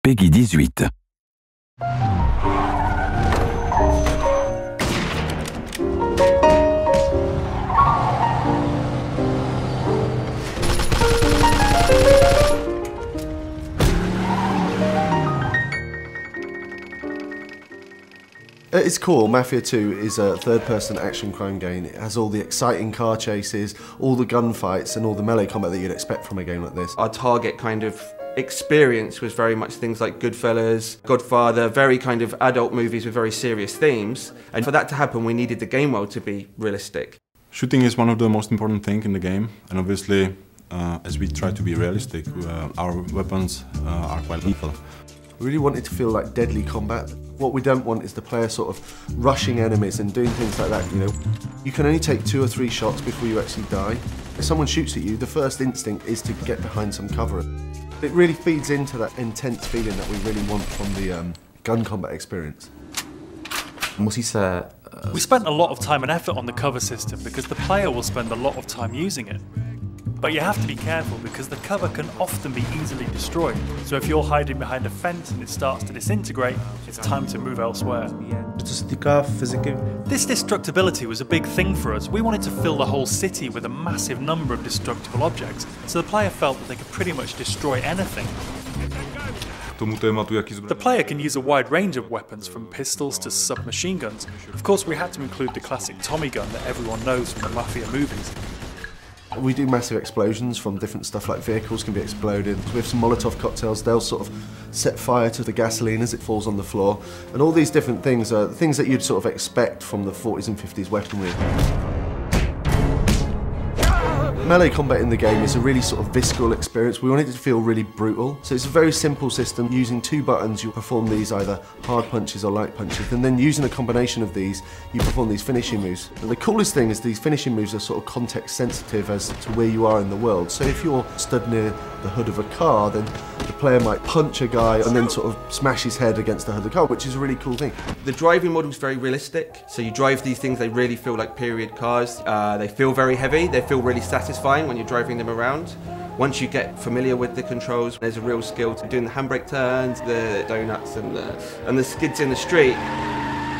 Peggy 18. At its core, Mafia 2 is a third-person action crime game. It has all the exciting car chases, all the gunfights and all the melee combat that you'd expect from a game like this. Our target kind of experience was very much things like Goodfellas, Godfather, very kind of adult movies with very serious themes. And for that to happen, we needed the game world to be realistic. Shooting is one of the most important things in the game, and obviously, as we try to be realistic, our weapons are quite lethal. We really want it to feel like deadly combat. What we don't want is the player sort of rushing enemies and doing things like that, you know. You can only take 2 or 3 shots before you actually die. If someone shoots at you, the first instinct is to get behind some cover. It really feeds into that intense feeling that we really want from the gun combat experience. We spent a lot of time and effort on the cover system because the player will spend a lot of time using it. But you have to be careful because the cover can often be easily destroyed. So if you're hiding behind a fence and it starts to disintegrate, it's time to move elsewhere. This destructibility was a big thing for us. We wanted to fill the whole city with a massive number of destructible objects, so the player felt that they could pretty much destroy anything. The player can use a wide range of weapons, from pistols to submachine guns. Of course, we had to include the classic Tommy gun that everyone knows from the Mafia movies. We do massive explosions from different stuff, like vehicles can be exploded. With some Molotov cocktails, they'll sort of set fire to the gasoline as it falls on the floor. And all these different things are things that you'd sort of expect from the 40s and 50s weaponry. Melee combat in the game is a really sort of visceral experience. We wanted it to feel really brutal. So it's a very simple system. Using 2 buttons, you perform these either hard punches or light punches. And then using a combination of these, you perform these finishing moves. And the coolest thing is these finishing moves are sort of context sensitive as to where you are in the world. So if you're stood near the hood of a car, then the player might punch a guy and then sort of smash his head against the hood of the car, which is a really cool thing. The driving model is very realistic. So you drive these things, they really feel like period cars. They feel very heavy, they feel really satisfying when you're driving them around. Once you get familiar with the controls, there's a real skill to doing the handbrake turns, the donuts and the skids in the street.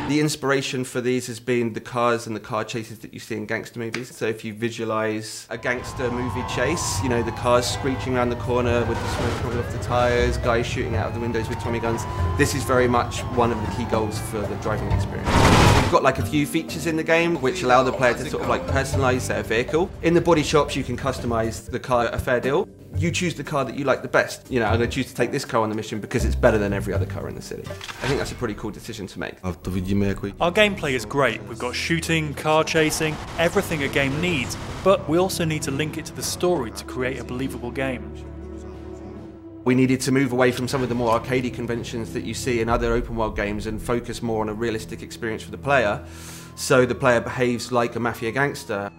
The inspiration for these has been the cars and the car chases that you see in gangster movies. So if you visualise a gangster movie chase, you know, the cars screeching around the corner with the smoke coming off the tyres, guys shooting out of the windows with Tommy guns, this is very much one of the key goals for the driving experience. We've got like a few features in the game which allow the player to sort of like personalise their vehicle. In the body shops you can customise the car a fair deal. You choose the car that you like the best. You know, I'm going to choose to take this car on the mission because it's better than every other car in the city. I think that's a pretty cool decision to make. Our gameplay is great. We've got shooting, car chasing, everything a game needs, but we also need to link it to the story to create a believable game. We needed to move away from some of the more arcadey conventions that you see in other open world games and focus more on a realistic experience for the player, so the player behaves like a Mafia gangster.